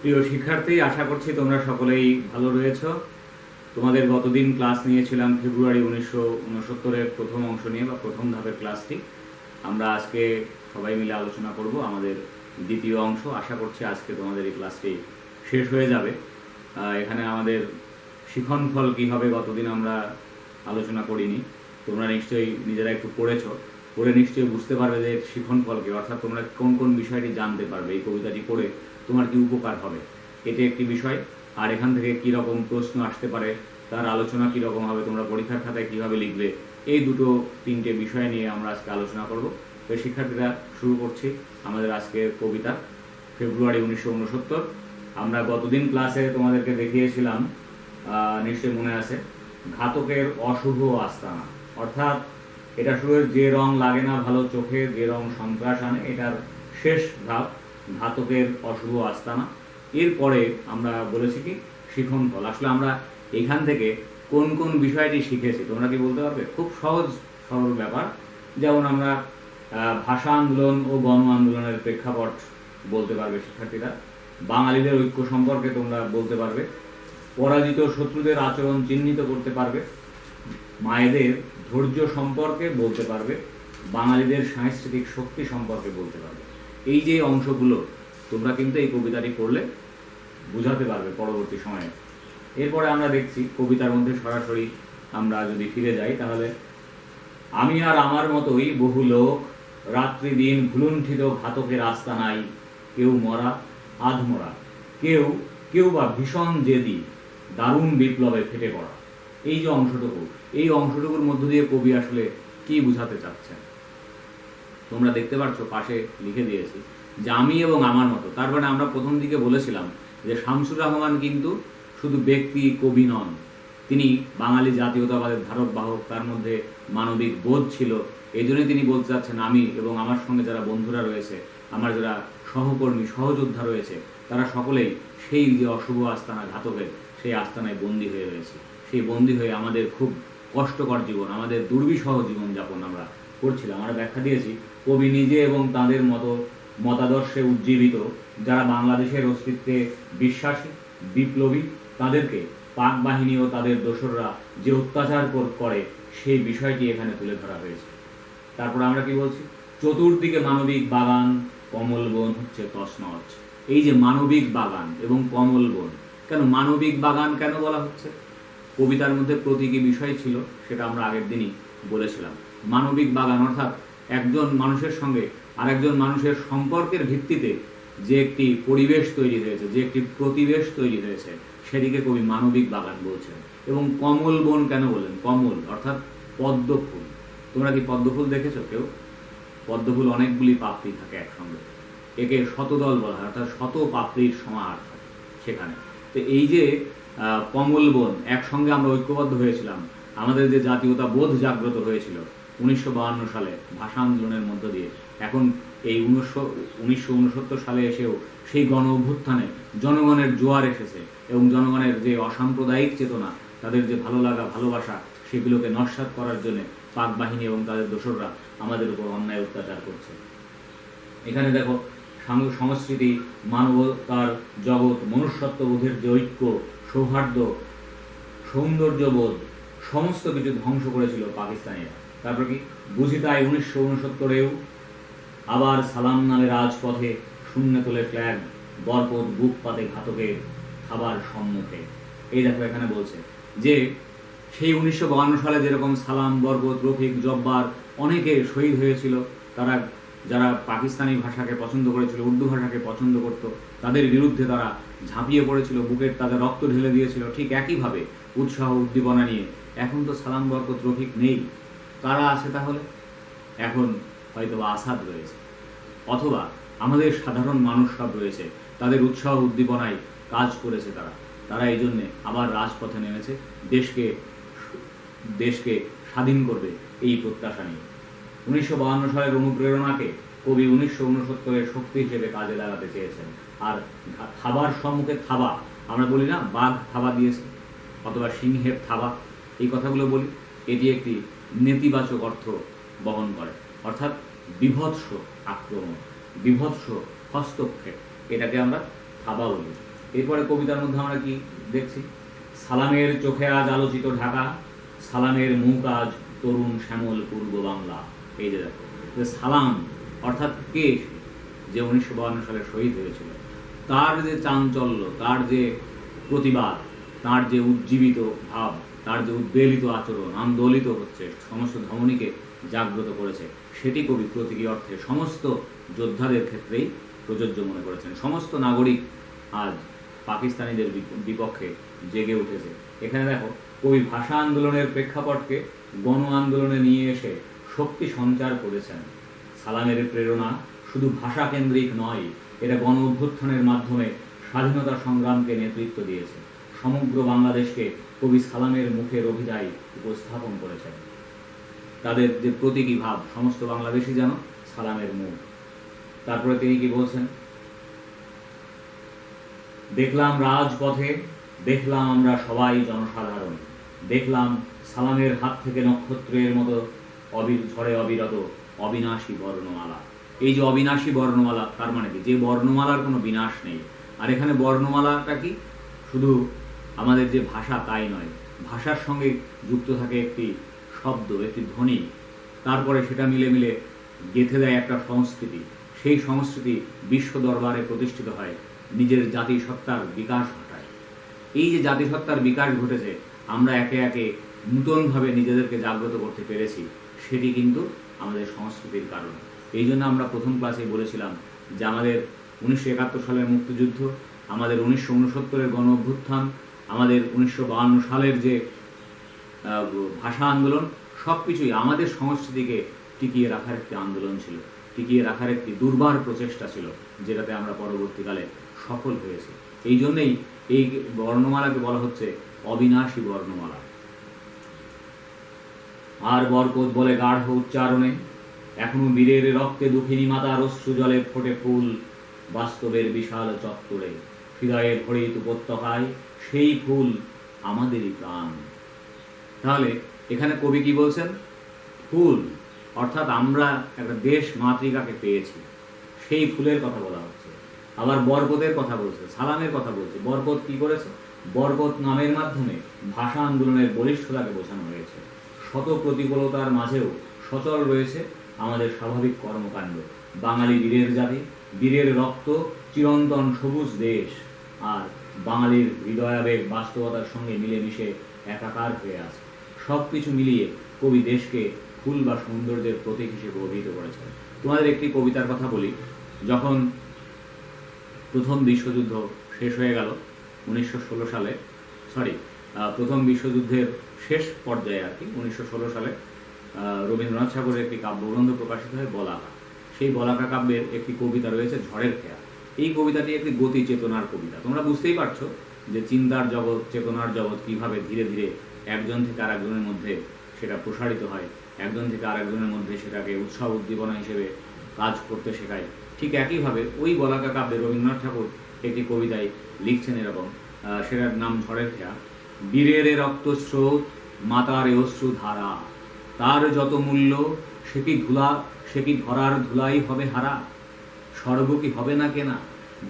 প্রিয় শিক্ষার্থী, আশা করছি তোমরা সকলেই ভালো রয়েছো। তোমাদের গতদিন ক্লাস নিয়েছিলাম ফেব্রুয়ারি 1969-এর প্রথম অংশ নিয়ে বা প্রথম ধাপের ক্লাসটি। আমরা আজকে সবাই মিলে আলোচনা করব আমাদের দ্বিতীয় অংশ। আশা করছি আজকে তোমাদের এই ক্লাসটি শেষ হয়ে যাবে। এখানে আমাদের শিক্ষণফল কী হবে গতদিন আমরা আলোচনা করিনি। তোমরা নিশ্চয়ই নিজেরা একটু পড়ে নিশ্চয়ই বুঝতে পারবে যে শিক্ষণফল কী, অর্থাৎ তোমরা কোন কোন বিষয়টি জানতে পারবে, এই কবিতাটি পড়ে তোমার কি উপকার হবে, এটি একটি বিষয়। আর এখান থেকে কী রকম প্রশ্ন আসতে পারে, তার আলোচনা কী রকম হবে, তোমরা পরীক্ষার খাতায় কীভাবে লিখবে, এই তিনটে বিষয় নিয়ে আমরা আজকে আলোচনা করব। তো শিক্ষার্থীরা, শুরু করছি আমাদের আজকের কবিতা ফেব্রুয়ারি 1969। আমরা গতদিন ক্লাসে তোমাদেরকে দেখিয়েছিলাম, নিশ্চয়ই মনে আছে, ঘাতকের অশুভ আস্তানা। অর্থাৎ এটা শুরু যে রং লাগে না ভালো চোখে, যে রং সন্ত্রাস আনে, এটার শেষ ধাপ ঘাতকের অশুভ আস্তানা। এরপরে আমরা বলেছি কি শিক্ষণফল। আসলে আমরা এখান থেকে কোন কোন বিষয়টি শিখেছি তোমরা কি বলতে পারবে? খুব সহজ সরল ব্যাপার। যেমন আমরা ভাষা আন্দোলন ও গণ আন্দোলনের প্রেক্ষাপট বলতে পারবে শিক্ষার্থীরা, বাঙালিদের ঐক্য সম্পর্কে তোমরা বলতে পারবে, পরাজিত শত্রুদের আচরণ চিহ্নিত করতে পারবে, মায়েদের ধৈর্য সম্পর্কে বলতে পারবে, বাঙালিদের সাংস্কৃতিক শক্তি সম্পর্কে বলতে পারবে। এই যে অংশগুলো তোমরা কিন্তু এই কবিতাটি পড়লে বুঝাতে পারবে পরবর্তী সময়ে। এরপরে আমরা দেখছি কবিতার মধ্যে সরাসরি আমরা যদি ফিরে যাই, তাহলে আমি আর আমার মতোই বহু লোক রাত্রি দিন ভুলুণ্ঠিত ঘাতকের আস্তানায়, কেউ মরা আধমরা, কেউ বা ভীষণ জেদি দারুণ বিপ্লবে ফেটে পড়া। এই যে অংশটুকুর মধ্য দিয়ে কবি আসলে কি বুঝাতে চাচ্ছেন তোমরা দেখতে পাচ্ছ, পাশে লিখে দিয়েছি যে আমি এবং আমার মতো। তার মানে আমরা প্রথম দিকে বলেছিলাম যে শামসুর রহমান কিন্তু শুধু ব্যক্তি কবি নন, তিনি বাঙালি জাতীয়তাবাদের ধারক বাহক, তার মধ্যে মানবিক বোধ ছিল। এই জন্যই তিনি বলতে চাচ্ছেন আমি এবং আমার সঙ্গে যারা বন্ধুরা রয়েছে, আমার যারা সহকর্মী সহযোদ্ধা রয়েছে, তারা সকলেই সেই যে অশুভ আস্তানা ঘাতকের, সেই আস্তানায় বন্দী হয়ে রয়েছে। সেই বন্দী হয়ে আমাদের খুব কষ্টকর জীবন, আমাদের দুর্বিষহ জীবনযাপন আমরা করছিলাম। আমরা ব্যাখ্যা দিয়েছি কবি নিজে এবং তাদের মতাদর্শে উজ্জীবিত যারা বাংলাদেশের অস্তিত্বে বিশ্বাসী বিপ্লবী, তাদেরকে পাক বাহিনী ও তাদের দোসররা যে অত্যাচার করে সেই বিষয়টি এখানে তুলে ধরা হয়েছে। তারপর আমরা কি বলছি, চতুর্দিকে মানবিক বাগান কমল বন হচ্ছে তছনছ। এই যে মানবিক বাগান এবং কমল বন, কেন মানবিক বাগান কেন বলা হচ্ছে? কবিতার মধ্যে প্রতীকী বিষয় ছিল, সেটা আমরা আগের দিনই বলেছিলাম। মানবিক বাগান অর্থাৎ একজন মানুষের সঙ্গে আরেকজন মানুষের সম্পর্কের ভিত্তিতে যে একটি পরিবেশ তৈরি হয়েছে, যে একটি প্রতিবেশ তৈরি হয়েছে, সেদিকে কবি মানবিক বাগান বলছেন। এবং কমল বন কেন বললেন? কমল অর্থাৎ পদ্ম ফুল। তোমরা কি পদ্ম ফুল দেখেছো কেউ? পদ্ম ফুল অনেকগুলি পাপড়ি থাকে একসঙ্গে, একে শতদল বলা হয়, অর্থাৎ শত পাপড়ির সমাহার থাকে সেখানে। তো এই যে কমল বন, একসঙ্গে আমরা ঐক্যবদ্ধ হয়েছিলাম, আমাদের যে জাতীয়তা বোধ জাগ্রত হয়েছিল 1952 সালে ভাষা আন্দোলনের মধ্য দিয়ে। এখন এই 1969 সালে এসেও সেই গণ অভ্যুত্থানে জনগণের জোয়ার এসেছে এবং জনগণের যে অসাম্প্রদায়িক চেতনা, তাদের যে ভালো লাগা ভালোবাসা, সেগুলোকে নস্যাৎ করার জন্য পাক বাহিনী এবং তাদের দোসররা আমাদের উপর অন্যায় অত্যাচার করছে। এখানে দেখো সংস্কৃতি, মানবতার জগৎ, মনুষ্যত্ববোধের যে ঐক্য, সৌহার্দ্য, সৌন্দর্যবোধ, সমস্ত কিছু ধ্বংস করেছিল পাকিস্তানিরা। তারপর কি বুঝি তাই 1969-এও আবার সালাম নামে রাজপথে শূন্য তোলে ফ্ল্যাগ, বরপদ বুক পাতে ঘাতকের খাবার সম্মুখে। এই দেখো এখানে বলছে যে সেই 1952 সালে যেরকম সালাম, বরকত, রফিক, জব্বার অনেকে শহীদ হয়েছিল, তারা যারা পাকিস্তানি ভাষাকে পছন্দ করেছিল, উর্দু ভাষাকে পছন্দ করত, তাদের বিরুদ্ধে তারা ঝাঁপিয়ে পড়েছিল, বুকের তাদের রক্ত ঢেলে দিয়েছিল। ঠিক একইভাবে উৎসাহ উদ্দীপনা নিয়ে এখন তো সালাম, বরকত, রফিক নেই। কারা আছে তাহলে? এখন হয়তো আসাদ রয়েছে, অথবা আমাদের সাধারণ মানুষ সব রয়েছে, তাদের উৎসাহ উদ্দীপনায় কাজ করেছে তারা এই জন্যে আবার রাজপথে নেমেছে, দেশকে স্বাধীন করবে এই প্রত্যাশা নিয়ে। 1952 সালের অনুপ্রেরণাকে কবি 1969-এর শক্তি হিসেবে কাজে লাগাতে চেয়েছেন। আর থাবার সম্মুখে থাবা, আমরা বলি না বাঘ থাবা দিয়েছে অথবা সিংহের থাবা, এই কথাগুলো বলি, এটি একটি নেতিবাচক অর্থ বহন করে। অর্থাৎ বিভৎস আক্রমণ, বিভৎস হস্তক্ষেপ, এটাকে আমরা থাবা বলি। এরপরে কবিতার মধ্যে আমরা কি দেখছি? সালামের চোখে আজ আলোচিত ঢাকা, সালামের মুখ আজ তরুণ শ্যামল পূর্ব বাংলা। এই যে দেখো, যে সালাম অর্থাৎ কে? যে 1952 সালে শহীদ হয়েছিল, তার যে চাঞ্চল্য, তার যে প্রতিবাদ, তার যে উজ্জীবিত ভাব, তার যে উদ্বেলিত আচরণ, আন্দোলিত হচ্ছে, সমস্ত ধমনীকে জাগ্রত করেছে, সেটি কবি প্রতীকী অর্থে সমস্ত যোদ্ধাদের ক্ষেত্রেই প্রযোজ্য মনে করেছেন। সমস্ত নাগরিক আজ পাকিস্তানিদের বিপক্ষে জেগে উঠেছে। এখানে দেখো, কবি ভাষা আন্দোলনের প্রেক্ষাপটকে গণ আন্দোলনে নিয়ে এসে শক্তি সঞ্চার করেছেন। সালামের প্রেরণা শুধু ভাষা কেন্দ্রিক নয়, এটা গণ অভ্যুত্থানের মাধ্যমে স্বাধীনতা সংগ্রামকে নেতৃত্ব দিয়েছে। সমগ্র বাংলাদেশকে কবি সালামের মুখের অভিযায় উপস্থাপন করেছেন। তাদের যে প্রতীকী ভাব, সমস্ত বাংলাদেশই যেন সালামের মুখ। তারপরে তিনি কি বলছেন? দেখলাম রাজপথে, দেখলাম আমরা সবাই জনসাধারণ, দেখলাম সালামের হাত থেকে নক্ষত্রের মতো ঝড়ে অবিরত অবিনাশী বর্ণমালা। এই যে অবিনাশী বর্ণমালা, তার মানে কি? যে বর্ণমালার কোনো বিনাশ নেই। আর এখানে বর্ণমালাটা কি? শুধু আমাদের যে ভাষা তাই নয়, ভাষার সঙ্গে যুক্ত থাকে একটি শব্দ, একটি ধ্বনি, তারপরে সেটা মিলে মিলে গেঁথে দেয় একটা সংস্কৃতি। সেই সংস্কৃতি বিশ্ব দরবারে প্রতিষ্ঠিত হয়, নিজের জাতিসত্তার বিকাশ ঘটায়। এই যে জাতিসত্তার বিকাশ ঘটেছে, আমরা একে একে নূতনভাবে নিজেদেরকে জাগ্রত করতে পেরেছি, সেটি কিন্তু আমাদের সংস্কৃতির কারণ। এই জন্য আমরা প্রথম ক্লাসে বলেছিলাম যে আমাদের 1971 সালের মুক্তিযুদ্ধ, আমাদের 1969-এর গণ অভ্যুত্থান, আমাদের 1952 সালের যে ভাষা আন্দোলন, সব কিছুই আমাদের সংস্কৃতিকে টিকিয়ে রাখার একটি আন্দোলন ছিল, টিকিয়ে রাখার একটি দুর্বার প্রচেষ্টা ছিল, যেটাতে আমরা পরবর্তীকালে সফল হয়েছি। এই জন্যেই এই বর্ণমালাকে বলা হচ্ছে অবিনাশী বর্ণমালা। আর বরকত বলে গাঢ় উচ্চারণে, এখনো বীরের রক্তে দুঃখিনী মাতার অশ্রু জলে ফোটে ফুল, বাস্তবের বিশাল চত্বরে হৃদয়ের ভরিত উপত্যকায় সেই ফুল আমাদেরই প্রাণ। তাহলে এখানে কবি কি বলছেন? ফুল, অর্থাৎ আমরা একটা দেশ মাতৃকাকে পেয়েছি, সেই ফুলের কথা বলা হচ্ছে। আবার বরকতের কথা বলছে, সালামের কথা বলছে। বরকত কি করেছে? বরকত নামের মাধ্যমে ভাষা আন্দোলনের বলিষ্ঠতাকে বোঝানো হয়েছে। শত প্রতিকূলতার মাঝেও সচল রয়েছে আমাদের স্বাভাবিক কর্মকাণ্ড। বাঙালি বীরের জাতি, বীরের রক্ত চিরন্তন সবুজ দেশ, আর বাঙালির হৃদয়াবেগ বাস্তবতার সঙ্গে মিলেমিশে একাকার হয়ে আছে। সব কিছু মিলিয়ে কবি দেশকে ফুল বা সৌন্দর্যের প্রতীক হিসেবে অভিহিত করেছেন। তোমাদের একটি কবিতার কথা বলি। যখন প্রথম বিশ্বযুদ্ধ শেষ হয়ে গেল 1916 সালে, প্রথম বিশ্বযুদ্ধের শেষ পর্যায়ে আর কি, 1916 সালে রবীন্দ্রনাথ ঠাকুরের একটি কাব্যগ্রন্থ প্রকাশিত হয়, বলাকা। সেই বলাকা কাব্যের একটি কবিতা রয়েছে ঝড়ের খেয়া। এই কবিতাটি একটি গতি চেতনার কবিতা। তোমরা বুঝতেই পারছো যে চিন্তার জগৎ, চেতনার জগৎ কিভাবে ধীরে ধীরে একজন থেকে আরেকজনের মধ্যে সেটা প্রসারিত হয়, একজন থেকে আরেকজনের মধ্যে সেটাকে উৎসাহ উদ্দীপনা হিসেবে কাজ করতে শেখায়। ঠিক একইভাবে ওই বলাকা কাব্যে রবীন্দ্রনাথ ঠাকুর একটি কবিতায় লিখছেন এরকম, সেটার নাম ঝড়ের খেয়া। বীরের রক্তস্রোত, মাতার অশ্রু ধারা, তার যত মূল্য সে কি ধরার ধুলাই হবে হারা, স্বর্গ কি হবে না কেনা,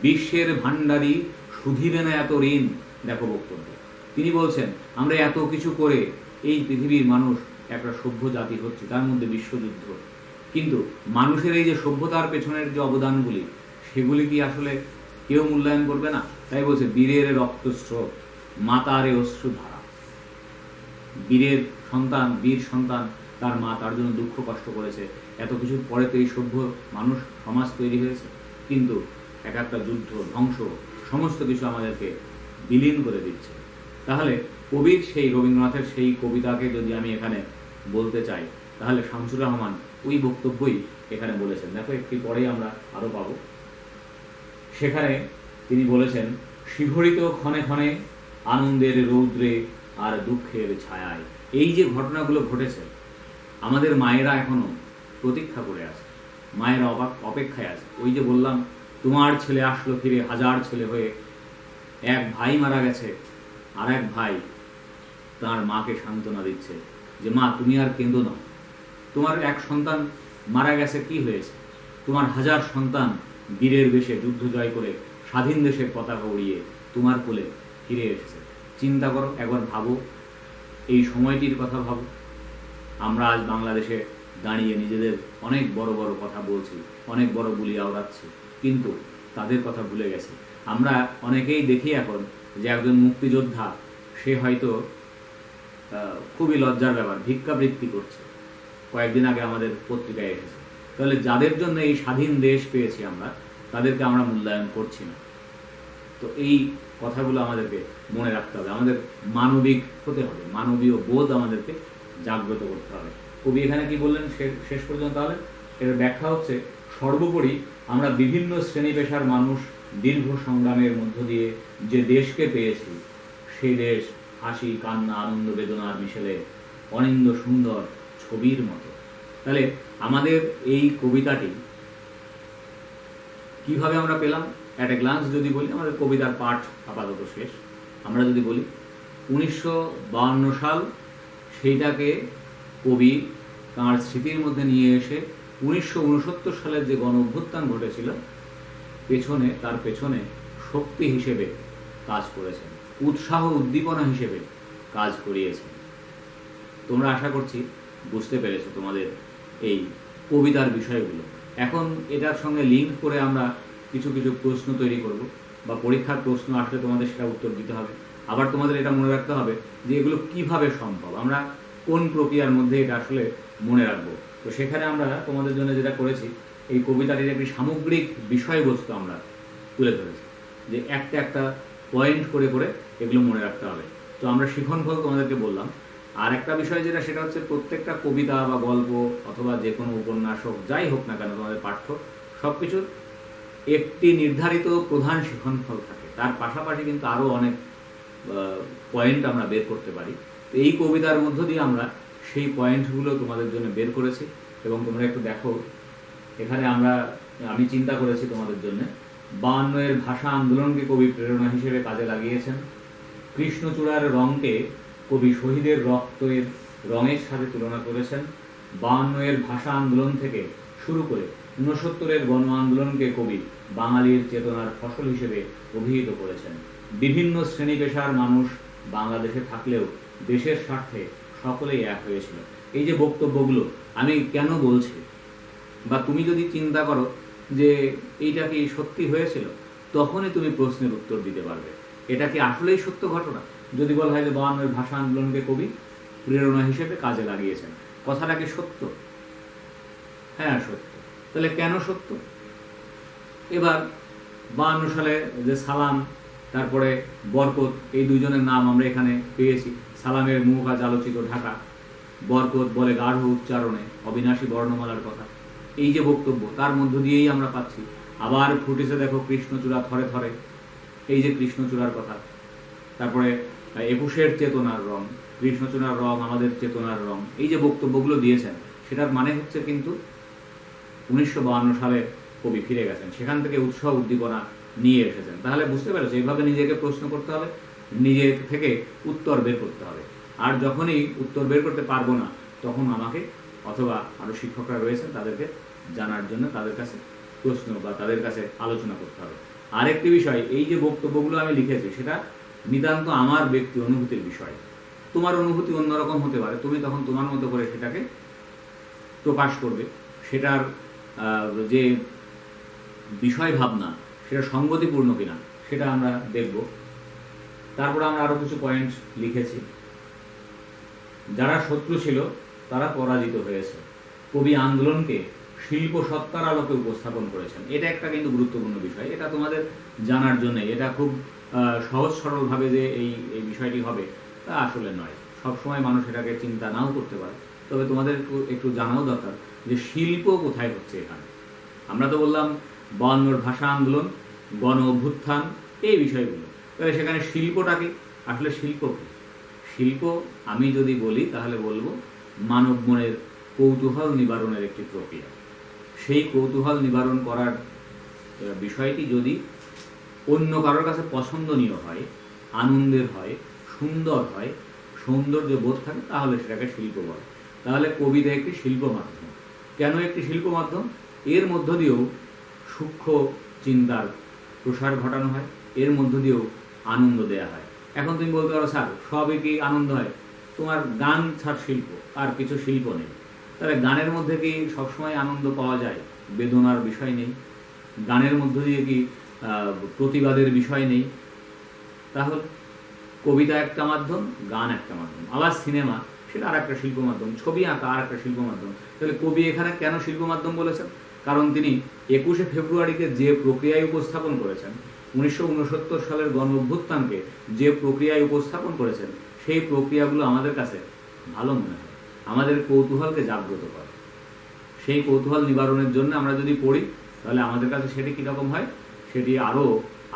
বিশ্বের ভাণ্ডারী সুধিবে না এত ঋণ। দেখো বক্তব্য, তিনি বলছেন আমরা এত কিছু করে এই পৃথিবীর মানুষ একটা সভ্য জাতি হচ্ছে, তার মধ্যে বিশ্বযুদ্ধ, কিন্তু মানুষের এই যে সভ্যতার পেছনের যে অবদানগুলি, সেগুলি কি আসলে কেউ মূল্যায়ন করবে না? তাই বলছে বীরের রক্তস্রোত, মাতারে অশ্রুধারা। বীরের সন্তান, বীর সন্তান, তার মা তার জন্য দুঃখ কষ্ট করেছে, এত কিছুর পরে তো এই সভ্য মানুষ সমাজ তৈরি হয়েছে, কিন্তু এক একটা যুদ্ধ, ধ্বংস, সমস্ত কিছু আমাদেরকে বিলীন করে দিচ্ছে। তাহলে কবির সেই রবীন্দ্রনাথের সেই কবিতাকে যদি আমি এখানে বলতে চাই, তাহলে শামসুর রহমান ওই বক্তব্যই এখানে বলেছেন। দেখো একটি পরেই আমরা আরো পাবো। সেখানে তিনি বলেছেন, শিহরিত ক্ষণে ক্ষণে আনন্দের রৌদ্রে আর দুঃখের ছায়ায়। এই যে ঘটনাগুলো ঘটেছে, আমাদের মায়েরা এখনো প্রতীক্ষা করে আছে, মায়েরা অপেক্ষায় আছে। ওই যে বললাম, তোমার ছেলে আসলো ফিরে হাজার ছেলে হয়ে, এক ভাই মারা গেছে, আর এক ভাই তার মাকে সান্ত্বনা দিচ্ছে যে মা তুমি আর কেঁদো না, তোমার এক সন্তান মারা গেছে, কি হয়েছে? তোমার হাজার সন্তান বীরের বেশে যুদ্ধ জয় করে স্বাধীন দেশের পতাকা উড়িয়ে তোমার কোলে ফিরে এসেছে। চিন্তা করো, একবার ভাবো, এই সময়টির কথা ভাবো। আমরা আজ বাংলাদেশে দাঁড়িয়ে নিজেদের অনেক বড় বড় কথা বলছি, অনেক বড় বুলি আওড়াচ্ছি, কিন্তু তাদের কথা ভুলে গেছি। আমরা অনেকেই দেখি এখন যে একজন মুক্তিযোদ্ধা, সে হয়তো খুবই লজ্জার ব্যাপার, ভিক্ষাবৃত্তি করছে, কয়েকদিন আগে আমাদের পত্রিকায় এসেছে। তাহলে যাদের জন্য এই স্বাধীন দেশ পেয়েছি আমরা, তাদেরকে আমরা মূল্যায়ন করছি না। তো এই কথাগুলো আমাদেরকে মনে রাখতে হবে, আমাদের মানবিক হতে হবে, মানবীয় বোধ আমাদেরকে জাগ্রত করতে হবে। কবি এখানে কি বললেন শেষ পর্যন্ত? তাহলে এর ব্যাখ্যা হচ্ছে, সর্বোপরি আমরা বিভিন্ন শ্রেণী পেশার মানুষ দীর্ঘ সংগ্রামের মধ্য দিয়ে যে দেশকে পেয়েছি, সেই দেশ হাসি, কান্না, আনন্দ, বেদনার মিশেলে অনিন্দ সুন্দর ছবির মতো। তাহলে আমাদের এই কবিতাটি কিভাবে আমরা পেলাম? অ্যাট এ গ্লান্স যদি বলি, আমাদের কবিতার পাঠ আপাতত শেষ। আমরা যদি বলি 1952 সাল, সেইটাকে কবি তাঁর স্মৃতির মধ্যে নিয়ে এসে 1969 সালের যে গণ অভ্যুত্থান ঘটেছিল, তার পেছনে শক্তি হিসেবে কাজ করেছেন, উৎসাহ উদ্দীপনা হিসেবে কাজ করিয়েছেন। তোমরা আশা করছি বুঝতে পেরেছো তোমাদের এই কবিতার বিষয়গুলো। এখন এটার সঙ্গে লিঙ্ক করে আমরা কিছু কিছু প্রশ্ন তৈরি করব, বা পরীক্ষার প্রশ্ন আসলে তোমাদের সেটা উত্তর দিতে হবে। আবার তোমাদের এটা মনে রাখতে হবে যে এগুলো কিভাবে সম্ভব, আমরা কোন প্রক্রিয়ার মধ্যে এটা আসলে মনে রাখবো। তো সেখানে আমরা তোমাদের জন্য যেটা করেছি, এই কবিতাটির একটি সামগ্রিক বিষয়বস্তু আমরা তুলে ধরেছি, যে একটা একটা পয়েন্ট করে করে এগুলো মনে রাখতে হবে। তো আমরা শিখনফল তোমাদেরকে বললাম। আর একটা বিষয় যেটা, সেটা হচ্ছে প্রত্যেকটা কবিতা বা গল্প অথবা যে কোনো উপন্যাস হোক, যাই হোক না কেন, তোমাদের পাঠ্য সব কিছুর একটি নির্ধারিত প্রধান শিখনফল থাকে, তার পাশাপাশি কিন্তু আরও অনেক পয়েন্ট আমরা বের করতে পারি। এই কবিতার মধ্য দিয়ে আমরা সেই পয়েন্টগুলো তোমাদের জন্য বের করেছি। এবং তোমরা একটু দেখো, এখানে আমি চিন্তা করেছি তোমাদের জন্য, 52 ভাষা আন্দোলনকে কবি প্রেরণা হিসেবে কাজে লাগিয়েছেন। কৃষ্ণচূড়ার রঙকে কবি শহীদের রক্তের রঙের সাথে তুলনা করেছেন। 52 ভাষা আন্দোলন থেকে শুরু করে 69 গণ আন্দোলনকে কবি বাঙালির চেতনার ফসল হিসেবে অভিহিত করেছেন। বিভিন্ন শ্রেণী পেশার মানুষ বাংলাদেশে থাকলেও দেশের স্বার্থে সকলেই এক হয়েছিল। এই যে বক্তব্যগুলো আমি কেন বলছি, বা তুমি যদি চিন্তা করো যে এইটা কি সত্যি হয়েছিল, তখনই তুমি প্রশ্নের উত্তর দিতে পারবে এটা কি আসলেই সত্য ঘটনা। যদি বলা হয় যে 52 ভাষা আন্দোলনকে কবি প্রেরণা হিসেবে কাজে লাগিয়েছেন, কথাটা কি সত্য? হ্যাঁ, সত্য। তাহলে কেন সত্য? এবার 52 সালে যে সালাম, তারপরে বরকত, এই দুজনের নাম আমরা এখানে পেয়েছি। সালামের মুখ আজ আলোচিত ঢাকা, বরকত বলে গাঢ় উচ্চারণে অবিনাশী বর্ণমালার কথা। এই যে বক্তব্য, তার মধ্য দিয়েই আমরা পাচ্ছি। আবার ফুটেছে দেখো কৃষ্ণচূড়া থরে থরে, এই যে কৃষ্ণচূড়ার কথা। তারপরে 21 চেতনার রং, কৃষ্ণচূড়ার রং আমাদের চেতনার রং, এই যে বক্তব্যগুলো দিয়েছেন, সেটার মানে হচ্ছে কিন্তু 1952 সালে কবি ফিরে গেছেন, সেখান থেকে উৎসাহ উদ্দীপনা নিয়ে এসেছেন। তাহলে বুঝতে পেরেছো, এইভাবে নিজেকে প্রশ্ন করতে হবে, নিজে থেকে উত্তর বের করতে হবে। আর যখনই উত্তর বের করতে পারবো না, তখন আমাকে অথবা আরও শিক্ষকরা রয়েছেন তাদেরকে জানার জন্য তাদের কাছে প্রশ্ন বা তাদের কাছে আলোচনা করতে হবে। আরেকটি বিষয়, এই যে বক্তব্যগুলো আমি লিখেছি, সেটা নিতান্ত আমার ব্যক্তি অনুভূতির বিষয়। তোমার অনুভূতি অন্যরকম হতে পারে, তুমি তখন তোমার মতো করে সেটাকে প্রকাশ করবে। সেটার যে বিষয় ভাবনা, সেটা সঙ্গতিপূর্ণ কিনা সেটা আমরা দেখব। তারপরে আমরা আরও কিছু পয়েন্ট লিখেছি। যারা শত্রু ছিল তারা পরাজিত হয়েছে। কবি আন্দোলনকে শিল্প সত্তার আলোকে উপস্থাপন করেছেন। এটা একটা কিন্তু গুরুত্বপূর্ণ বিষয়, এটা তোমাদের জানার জন্য। এটা খুব সহজ সরলভাবে যে এই বিষয়টি হবে তা আসলে নয়। সবসময় মানুষ এটাকে চিন্তা নাও করতে পারে, তবে তোমাদের একটু জানাও দরকার যে শিল্প কোথায় হচ্ছে এখানে। আমরা তো বললাম 52 ভাষা আন্দোলন, গণ অভ্যুত্থান, এই বিষয়গুলো। তাহলে সেখানে শিল্পটা কি? আসলে শিল্প কি? শিল্প আমি যদি বলি তাহলে বলবো মানব মনের কৌতূহল নিবারণের একটি প্রক্রিয়া। সেই কৌতূহল নিবারণ করার বিষয়টি যদি অন্য কারোর কাছে পছন্দনীয় হয়, আনন্দের হয়, সুন্দর হয়, সৌন্দর্য বোধ থাকে, তাহলে সেটাকে শিল্প বলে। তাহলে কবিতা একটি শিল্প মাধ্যম। কেন একটি শিল্প মাধ্যম? এর মধ্য দিয়েও সূক্ষ্ম চিন্তার প্রসার ঘটানো হয়, এর মধ্য দিয়েও আনন্দ দেয়া হয়। এখন তুমি বলতে পারো স্যার সবই কি আনন্দ হয়? তোমার গান ছাড় শিল্প, আর কিছু শিল্প নেই। তাহলে গানের মধ্যে কি সবসময় আনন্দ পাওয়া যায়? বেদনার বিষয় নেই? গানের মধ্য দিয়ে কি প্রতিবাদের বিষয় নেই? তাহলে কবিতা একটা মাধ্যম, গান একটা মাধ্যম, আবার সিনেমা সেটা আর একটা শিল্প মাধ্যম, ছবি আঁকা আর একটা শিল্প মাধ্যম। তাহলে কবি এখানে কেন শিল্প মাধ্যম বলেছেন? কারণ তিনি 21শে ফেব্রুয়ারিকে যে প্রক্রিয়ায় উপস্থাপন করেছেন, 1969 সালের গণ অভ্যুত্থানকে যে প্রক্রিয়ায় উপস্থাপন করেছেন, সেই প্রক্রিয়াগুলো আমাদের কাছে ভালো মনে হয়, আমাদের কৌতূহলকে জাগ্রত করে। সেই কৌতূহল নিবারণের জন্য আমরা যদি পড়ি, তাহলে আমাদের কাছে সেটি কীরকম হয়? সেটি আরও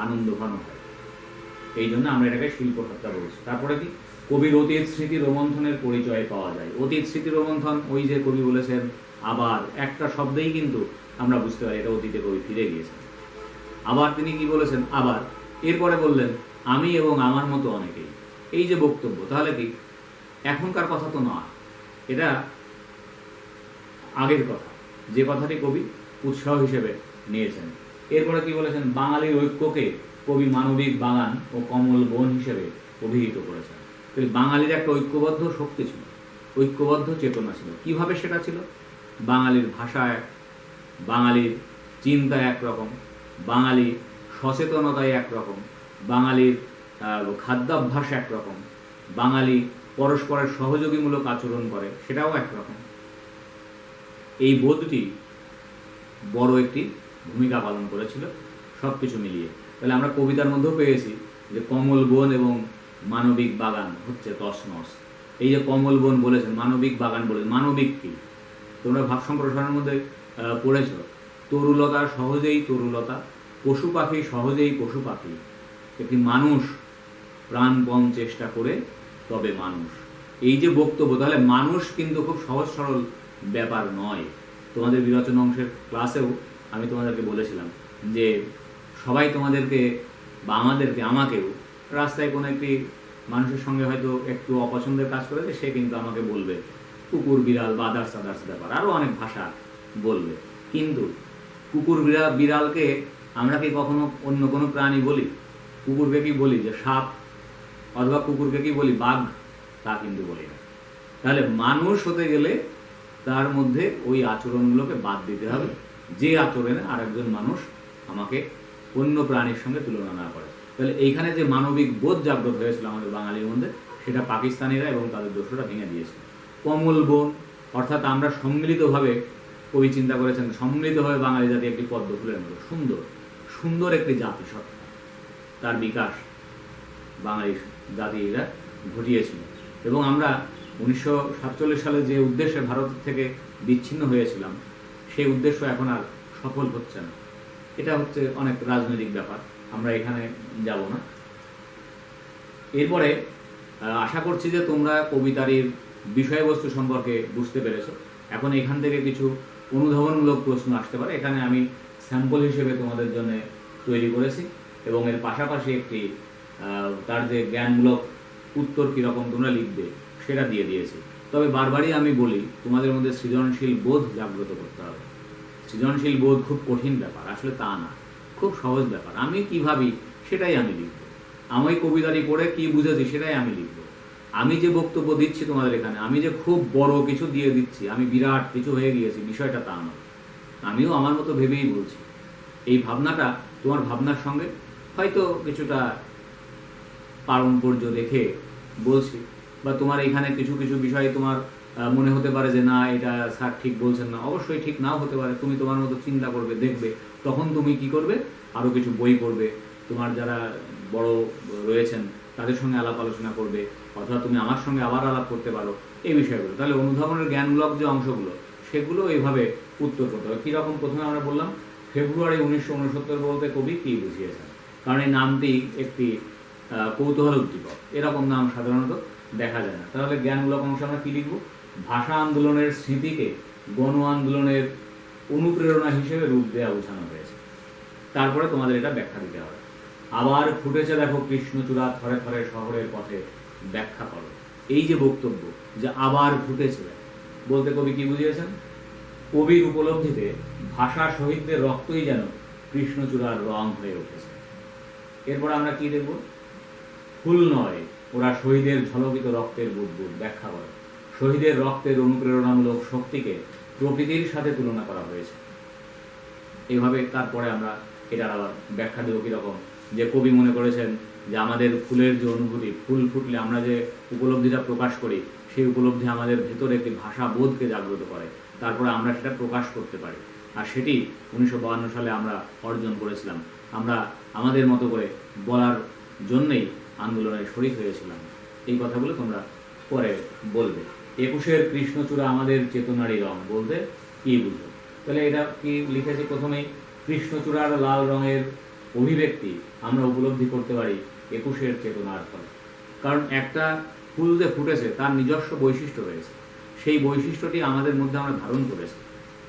আনন্দঘন হয়। এই জন্য আমরা এটাকে শিল্পসত্তা বলছি। তারপরে কি? কবির অতীত স্মৃতি রোমন্থনের পরিচয় পাওয়া যায়। অতীত স্মৃতি রোমন্থন, ওই যে কবি বলেছেন আবার, একটা শব্দেই কিন্তু আমরা বুঝতে পারি এটা অতীতে কবি ফিরে গিয়েছেন। আবার তিনি কি বলেছেন? আবার। এরপরে বললেন আমি এবং আমার মতো অনেকেই। এই যে বক্তব্য, তাহলে কি এখনকার কথা তো নয়, এটা আগের কথা, যে কথাটি কবি উৎসাহ হিসেবে নিয়েছেন। এরপরে কি বলেছেন? বাঙালির ঐক্যকে কবি মানবিক বাগান ও কমল বন হিসেবে অভিহিত করেছেন। বাঙালির একটা ঐক্যবদ্ধ শক্তি ছিল, ঐক্যবদ্ধ চেতনা ছিল। কিভাবে সেটা ছিল? বাঙালির ভাষায়, বাঙালির চিন্তা একরকম, বাঙালির সচেতনতায় একরকম, বাঙালির খাদ্যাভ্যাস একরকম, বাঙালি পরস্পরের সহযোগীমূলক আচরণ করে সেটাও একরকম। এই বোধটি বড় একটি ভূমিকা পালন করেছিল সব কিছু মিলিয়ে। তাহলে আমরা কবিতার মধ্যেও পেয়েছি যে কমল বন এবং মানবিক বাগান হচ্ছে তছনছ। এই যে কমল বন বলেছেন, মানবিক বাগান বলেছেন, মানবিক কি? তোমরা ভাব সম্প্রসারণের মধ্যে পড়েছ, তরুলতা সহজেই তরুলতা, পশু পাখি সহজেই পশু পাখি, একটি মানুষ প্রাণপণ চেষ্টা করে তবে মানুষ। এই যে বক্তব্য, তাহলে মানুষ কিন্তু খুব সহজ সরল ব্যাপার নয়। তোমাদের বিরোচন অংশের ক্লাসেও আমি তোমাদেরকে বলেছিলাম যে সবাই তোমাদেরকে বা আমাকেও রাস্তায় কোনো একটি মানুষের সঙ্গে হয়তো একটু অপছন্দের কাজ করেছে, সে কিন্তু আমাকে বলবে কুকুর বিড়াল বা আদার্স ব্যাপার, আরও অনেক ভাষা বলবে। কিন্তু কুকুর বিড়ালকে আমরা কি কখনো অন্য কোনো প্রাণী বলি? কুকুরকে কি বলি যে সাপ, অথবা কুকুরকে কি বলি বাঘ? তা কিন্তু বলি না। তাহলে মানুষ হতে গেলে তার মধ্যে ওই আচরণগুলোকে বাদ দিতে হবে, যে আচরণে আরেকজন মানুষ আমাকে অন্য প্রাণীর সঙ্গে তুলনা না করে। তাহলে এইখানে যে মানবিক বোধ জাগ্রত হয়েছিল আমাদের বাঙালির মধ্যে, সেটা পাকিস্তানিরা এবং তাদের দোষরা ভেঙে দিয়েছিল। কমল বন অর্থাৎ আমরা সম্মিলিতভাবে, কবি চিন্তা করেছেন সম্মিলিতভাবে বাঙালি জাতি একটি পদ্ম ফুলের মতো সুন্দর সুন্দর একটি জাতিসত্তা, তার বিকাশ বাঙালি জাতিরা ঘটিয়েছিল। এবং আমরা 1947 সালে যে উদ্দেশ্যে ভারত থেকে বিচ্ছিন্ন হয়েছিলাম, সেই উদ্দেশ্য এখন আর সফল হচ্ছে না। এটা হচ্ছে অনেক রাজনৈতিক ব্যাপার, আমরা এখানে যাব না। এরপরে আশা করছি যে তোমরা কবিতার বিষয়বস্তু সম্পর্কে বুঝতে পেরেছো। এখন এখান থেকে কিছু অনুধাবনমূলক প্রশ্ন আসতে পারে, এখানে আমি স্যাম্পল হিসেবে তোমাদের জন্য তৈরি করেছি, এবং এর পাশাপাশি একটি তার যে জ্ঞানমূলক উত্তর কীরকম তোমরা লিখবে সেটা দিয়ে দিয়েছি। তবে বারবারই আমি বলি, তোমাদের মধ্যে সৃজনশীল বোধ জাগ্রত করতে হবে। সৃজনশীল বোধ খুব কঠিন ব্যাপার, আসলে তা না, খুব সহজ ব্যাপার। আমি কি ভাবি সেটাই আমি লিখব, আমি কবিতাটি পড়ে কি বুঝেছি সেটাই আমি লিখব। আমি যে বক্তব্য দিচ্ছি তোমাদের এখানে, আমি যে খুব বড় কিছু দিয়ে দিচ্ছি, আমি বিরাট কিছু হয়ে গিয়েছি, বিষয়টা তা নয়। আমিও আমার মতো ভেবেই বলছি। এই ভাবনাটা তোমার ভাবনার সঙ্গে হয়তো কিছুটা পারম্পর্য রেখে বলছি, বা তোমার এখানে কিছু কিছু বিষয় তোমার মনে হতে পারে যে না এটা স্যার ঠিক বলছেন না, অবশ্যই ঠিক নাও হতে পারে। তুমি তোমার মতো চিন্তা করবে, দেখবে, তখন তুমি কি করবে, আরও কিছু বই পড়বে, তোমার যারা বড় রয়েছেন তাদের সঙ্গে আলাপ আলোচনা করবে, অথবা তুমি আমার সঙ্গে আবার আলাপ করতে পারো এই বিষয়গুলো। তাহলে অনুধাবনের জ্ঞানমূলক যে অংশগুলো সেগুলো এইভাবে উত্তর করতে হবে। কীরকম? প্রথমে আমরা বললাম ফেব্রুয়ারি 1969 বলতে কবি কী বুঝিয়েছেন, কারণ এই নামটি একটি কৌতূহল উদ্দীপক, এরকম নাম সাধারণত দেখা যায় না। তাহলে জ্ঞানমূলক অংশ আমরা কী লিখব? ভাষা আন্দোলনের স্মৃতিকে গণ আন্দোলনের অনুপ্রেরণা হিসেবে রূপ দেওয়া বোঝানো হয়েছে। তারপরে তোমাদের এটা ব্যাখ্যা দিতে হবে। আবার ফুটেছে দেখো কৃষ্ণচূড়া থরে থরে শহরের পথে, ব্যাখ্যা করো। এই যে বক্তব্য যে আবার ফুটেছে বলতে কবি কি বুঝিয়েছেন? কবির উপলব্ধিতে ভাষা শহীদদের রক্তই যেন কৃষ্ণচূড়ার রং হয়ে উঠেছে। এরপর আমরা কি দেখব? ফুল নয়, ওরা শহীদের ঝলকিত রক্তের বুদবুদ। ব্যাখ্যা করে শহীদের রক্তের অনুপ্রেরণামূলক শক্তিকে প্রকৃতির সাথে তুলনা করা হয়েছে। এইভাবে তারপরে আমরা এটার আবার ব্যাখ্যা দেব কীরকম, যে কবি মনে করেছেন যে আমাদের ফুলের যে অনুভূতি, ফুল ফুটলে আমরা যে উপলব্ধিটা প্রকাশ করি, সেই উপলব্ধি আমাদের ভেতরে একটি ভাষা বোধকে জাগ্রত করে, তারপরে আমরা সেটা প্রকাশ করতে পারি। আর সেটি 1952 সালে আমরা অর্জন করেছিলাম। আমরা আমাদের মতো করে বলার জন্যেই আন্দোলনে শরিক হয়েছিলাম। এই কথাগুলো তোমরা পরে বলবে। 21-এর কৃষ্ণচূড়া আমাদের চেতনারই রং বলতে কি বুঝো? তাহলে এটা কি লিখেছি? প্রথমেই কৃষ্ণচূড়ার লাল রঙের অভিব্যক্তি আমরা উপলব্ধি করতে পারি 21-এর চেতনার ফলে। কারণ একটা ফুল যে ফুটেছে তার নিজস্ব বৈশিষ্ট্য রয়েছে, সেই বৈশিষ্ট্যটি আমাদের মধ্যে আমরা ধারণ করেছি।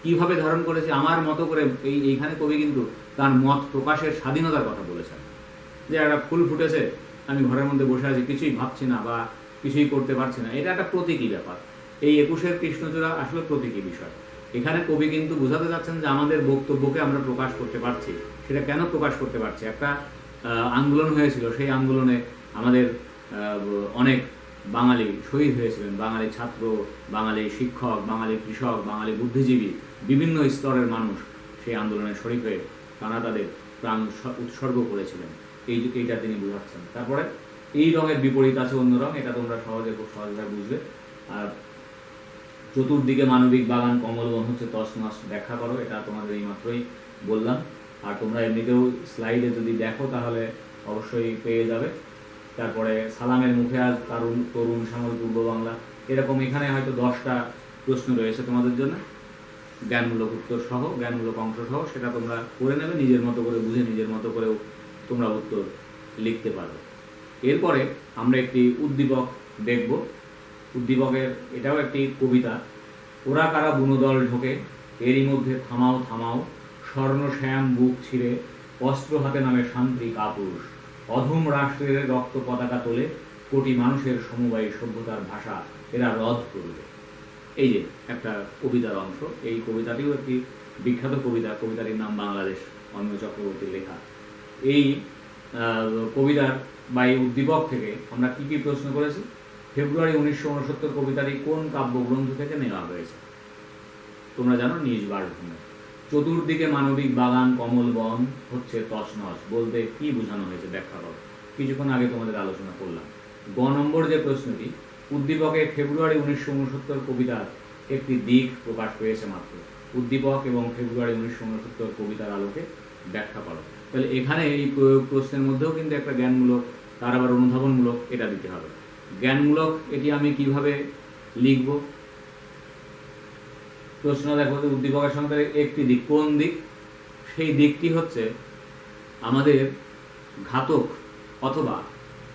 কিভাবে ধারণ করেছি? আমার মতো করে। এইখানে কবি কিন্তু তার মত প্রকাশের স্বাধীনতার কথা বলেছেন, যে একটা ফুল ফুটেছে, আমি ঘরের মধ্যে বসে আছি, কিছুই ভাবছি না বা কিছুই করতে পারছি না, এটা একটা প্রতীকী ব্যাপার। এই 21-এর কৃষ্ণচূড়া আসলে প্রতীকী বিষয়। এখানে কবি কিন্তু বোঝাতে যাচ্ছেন যে আমাদের বক্তব্যকে আমরা প্রকাশ করতে পারছি। সেটা কেন প্রকাশ করতে পারছি? একটা আন্দোলন হয়েছিল, সেই আন্দোলনে আমাদের অনেক বাঙালি শহীদ হয়েছিলেন, বাঙালি ছাত্র, বাঙালি শিক্ষক, বাঙালি কৃষক, বাঙালি বুদ্ধিজীবী, বিভিন্ন স্তরের মানুষ সেই আন্দোলনে শরিক হয়ে তারা তাদের প্রাণ উৎসর্গ করেছিলেন। এইটা তিনি বোঝাচ্ছেন। তারপরে এই রঙের বিপরীত আছে অন্য রং, এটা তোমরা খুব সহজভাবে বুঝবে। আর চতুর্দিকে মানবিক বাগান কমলবন হচ্ছে তছনছ। ব্যাখ্যা করো, এটা তোমাদের এইমাত্রই বললাম। আর তোমরা এমনিতেও স্লাইডে যদি দেখো তাহলে অবশ্যই পেয়ে যাবে। তারপরে সালামের মুখে আজ তরুণ শ্যামল পূর্ব বাংলা, এরকম এখানে হয়তো 10টা প্রশ্ন রয়েছে তোমাদের জন্য, জ্ঞানমূলক উত্তর সহ, জ্ঞানমূলক অংশ সহ। সেটা তোমরা করে নেবে, নিজের মতো করে বুঝে নিজের মতো করেও তোমরা উত্তর লিখতে পারবে। এরপরে আমরা একটি উদ্দীপক দেখব। উদ্দীপকের এটাও একটি কবিতা। ওরা কারা বুনোদল ঢোকে, এরই মধ্যে থামাও থামাও, স্বর্ণ শ্যাম বুক ছিঁড়ে, অস্ত্র হাতে নামে শান্তি কাপুরুষ, অধম রাষ্ট্রের রক্ত পতাকা তোলে, কোটি মানুষের সমবায়ী সভ্যতার ভাষা এরা রদ করবে। এই যে একটা কবিতার অংশ। এই কবিতাটিও একটি বিখ্যাত কবিতা। কবিতাটির নাম বাংলাদেশ, অমিয় চক্রবর্তীর লেখা। এই কবিতার বা এই উদ্দীপক থেকে আমরা কি কি প্রশ্ন করেছি? ফেব্রুয়ারি 1969 কবিতাটি কোন কাব্যগ্রন্থ থেকে নেওয়া হয়েছে? তোমরা জানো, নিজ বাসভূমি। চতুর্দিকে মানবিক বাগান কমল বন হচ্ছে তছনছ বলতে কি বোঝানো হয়েছে? ব্যাখ্যা করো। কিছুক্ষণ আগে তোমাদের আলোচনা করলাম। গ নম্বর যে প্রশ্নটি, উদ্দীপকে ফেব্রুয়ারি 1969 কবিতার একটি দিক প্রকাশ পেয়েছে মাত্র। উদ্দীপক এবং ফেব্রুয়ারি 1969 কবিতার আলোকে ব্যাখ্যা করো। তাহলে এখানে এই প্রশ্নের মধ্যেও কিন্তু একটা জ্ঞানমূলক, তার আবার অনুধাবনমূলক, এটা দিতে হবে। জ্ঞানমূলক এটি আমি কিভাবে লিখব? প্রশ্ন দেখো, উদ্দীপকের সঙ্গে একটি দিক, কোন দিক? সেই দিকটি হচ্ছে আমাদের ঘাতক অথবা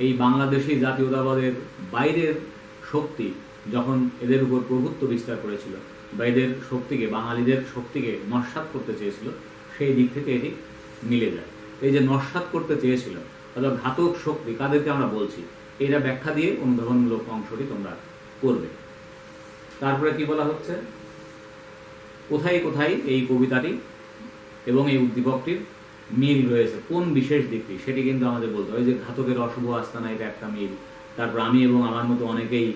এই বাংলাদেশি জাতীয়তাবাদের বাইরের শক্তি যখন এদের উপর প্রভুত্ব বিস্তার করেছিল বা এদের শক্তিকে, বাঙালিদের শক্তিকে নস্যাৎ করতে চেয়েছিল, সেই দিক থেকে এটি মিলে যায়। এই যে নস্যাৎ করতে চেয়েছিল অথবা ঘাতক শক্তি, কাদেরকে আমরা বলছি, এটা ব্যাখ্যা দিয়ে অনুধাবনমূলক অংশটি তোমরা করবে। তারপরে কি বলা হচ্ছে, কোথায় কোথায় এই কবিতাটি এবং এই উদ্দীপকটির মিল রয়েছে, কোন বিশেষ দিকটি, সেটি কিন্তু আমাদের বলতে হবে। যে ঘাতকের অশুভ আস্তানা, এটা একটা মিল। তারপর আমি এবং আমার মতো অনেকেই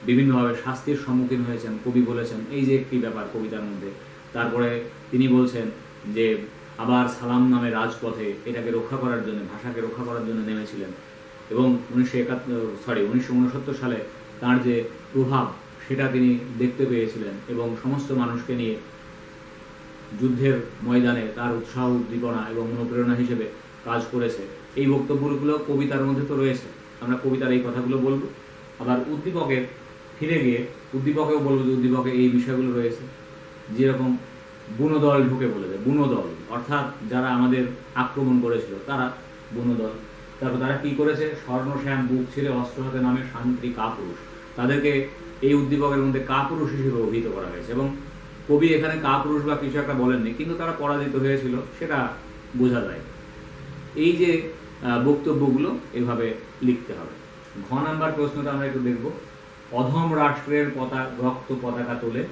বিভিন্নভাবে শাস্তির সম্মুখীন হয়েছেন, কবি বলেছেন, এই যে একটি ব্যাপার কবিতার মধ্যে। তারপরে তিনি বলছেন যে আবার সালাম নামে রাজপথে এটাকে রক্ষা করার জন্য, ভাষাকে রক্ষা করার জন্য নেমেছিলেন। এবং 1969 সালে তার যে প্রভাব সেটা তিনি দেখতে পেয়েছিলেন এবং সমস্ত মানুষকে নিয়ে যুদ্ধের ময়দানে তার উৎসাহ, উদ্দীপনা এবং অনুপ্রেরণা হিসেবে কাজ করেছে। এই বক্তব্যগুলো কবিতার মধ্যে তো রয়েছে, আমরা কবিতার এই কথাগুলো বলবো। আবার উদ্দীপকে ফিরে গিয়ে উদ্দীপকেও বলবো যে উদ্দীপকে এই বিষয়গুলো রয়েছে। যেরকম বুনোদল ঢুকে বলেছে, বুনোদল অর্থাৎ যারা আমাদের আক্রমণ করেছিল তারা বুনোদল। তারপর তারা কি করেছে? স্বর্ণ শ্যাম বুক ছিঁড়ে, অস্ত্র হাতে নামে শান্তি কাপুরুষ, তাদেরকে এই উদ্দীপকের মধ্যে কাপুরুষ হিসেবে অভিহিত করা হয়েছে। এবং কবি এখানে কাপুরুষ বা কিছু একটা বলেননি, কিন্তু তারা পরাজিত হয়েছিল, সেটা বোঝা যায়। এই যে বক্তব্যগুলো এভাবে লিখতে হবে। ঘ নাম্বার প্রশ্নটা আমরা একটু দেখব। অধম রাষ্ট্রের রক্ত পতাকা তোলে,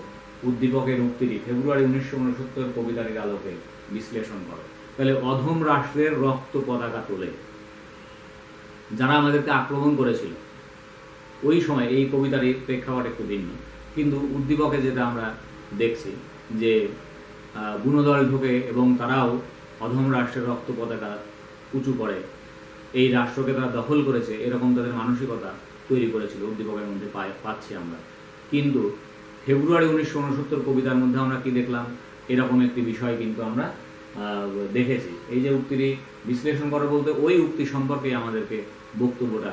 উদ্দীপকের উক্তিটি ফেব্রুয়ারি 1969 কবিতাটির আলোকে বিশ্লেষণ করো। তাহলে অধম রাষ্ট্রের রক্ত পতাকা তোলে, যারা আমাদেরকে আক্রমণ করেছিল ওই সময় এই কবিতার এই প্রেক্ষাপট একটু ভিন্ন, কিন্তু উদ্দীপকে যেটা আমরা দেখছি যে বুনোদল ঢোকে এবং তারাও অধম রাষ্ট্রের রক্ত পতাকা উঁচু করে এই রাষ্ট্রকে তারা দখল করেছে, এরকম তাদের মানসিকতা তৈরি করেছিল উদ্দীপকের মধ্যে পাচ্ছি আমরা। কিন্তু ফেব্রুয়ারি 1969 কবিতার মধ্যে আমরা কি দেখলাম, এরকম একটি বিষয় কিন্তু আমরা দেখেছি। এই যে উক্তিটি বিশ্লেষণ করা বলতে ওই উক্তি সম্পর্কে আমাদেরকে বক্তব্যটা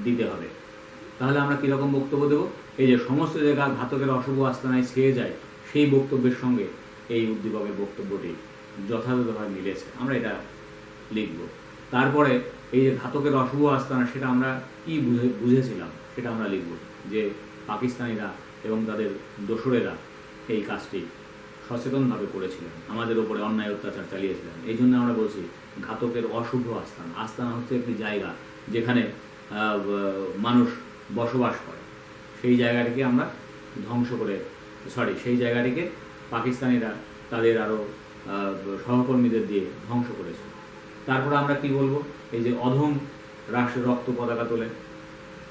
দিতে হবে। তাহলে আমরা কীরকম বক্তব্য দেব? এই যে সমস্ত জায়গা ঘাতকের অশুভ আস্তানায় ছেয়ে যায়, সেই বক্তব্যের সঙ্গে এই উদ্দীপকের বক্তব্যটি যথাযথভাবে মিলেছে, আমরা এটা লিখব। তারপরে এই যে ঘাতকের অশুভ আস্তানা, সেটা আমরা কি বুঝেছিলাম সেটা আমরা লিখব, যে পাকিস্তানিরা এবং তাদের দোসরেরা এই কাজটি সচেতনভাবে করেছিলেন, আমাদের ওপরে অন্যায় অত্যাচার চালিয়েছিলেন। এই জন্য আমরা বলছি ঘাতকের অশুভ আস্তানা। আস্তানা হচ্ছে একটি জায়গা যেখানে মানুষ বসবাস করে, সেই জায়গাটিকে আমরা ধ্বংস করে সেই জায়গাটিকে পাকিস্তানিরা তাদের আরও সহকর্মীদের দিয়ে ধ্বংস করেছে। তারপরে আমরা কি বলবো, এই যে অধম রাষ্ট্রের রক্ত পতাকা তোলে,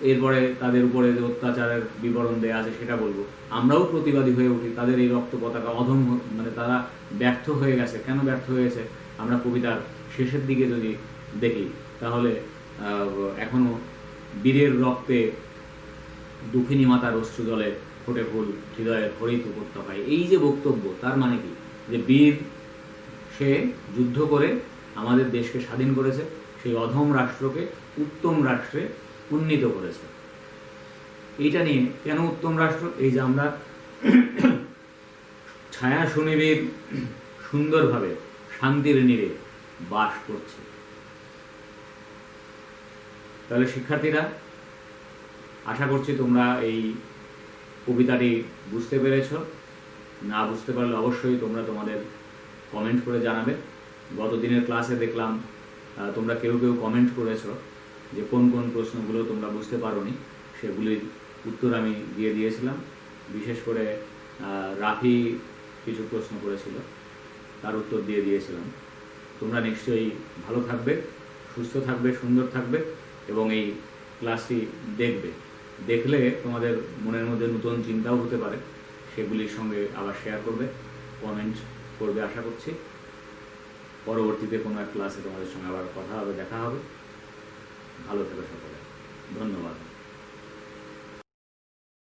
এরপরে তাদের উপরে যে অত্যাচারের বিবরণ দেওয়া আছে সেটা বলবো। আমরাও প্রতিবাদী হয়ে উঠি, তাদের এই রক্ত পতাকা অধম, মানে তারা ব্যর্থ হয়ে গেছে। কেন ব্যর্থ হয়েছে আমরা কবিতার শেষের দিকে যদি দেখি, তাহলে এখনো বীরের রক্তে দুঃখিনী মাতার অশ্রু জলে ফোটে ফুল হৃদয়ের হরিত উপত্যকায়। এই যে বক্তব্য, তার মানে কি, যে বীর সে যুদ্ধ করে আমাদের দেশকে স্বাধীন করেছে, সেই অধম রাষ্ট্রকে উত্তম রাষ্ট্রে উন্নীত করেছে। এইটা নিয়ে কেন উত্তম রাষ্ট্র, এই যে আমরা ছায়া সুনিবিড় সুন্দরভাবে শান্তির নীড়ে বাস করছি। তাহলে শিক্ষার্থীরা, আশা করছি তোমরা এই কবিতাটি বুঝতে পেরেছ। না বুঝতে পারলে অবশ্যই তোমরা তোমাদের কমেন্ট করে জানাবে। গত দিনের ক্লাসে দেখলাম তোমরা কেউ কেউ কমেন্ট করেছো যে কোন কোন প্রশ্নগুলো তোমরা বুঝতে পারোনি, সেগুলির উত্তর আমি দিয়ে দিয়েছিলাম। বিশেষ করে রাফি কিছু প্রশ্ন করেছিল, তার উত্তর দিয়ে দিয়েছিলাম। তোমরা নিশ্চয়ই ভালো থাকবে, সুস্থ থাকবে, সুন্দর থাকবে এবং এই ক্লাসটি দেখবে। দেখলে তোমাদের মনের মধ্যে নতুন চিন্তাও হতে পারে, সেগুলির সঙ্গে আবার শেয়ার করবে, কমেন্ট করবে। আশা করছি পরবর্তীতে কোনো এক ক্লাসে তোমাদের সঙ্গে আবার কথা হবে, দেখা হবে। ভালো থেকো সকলে, ধন্যবাদ।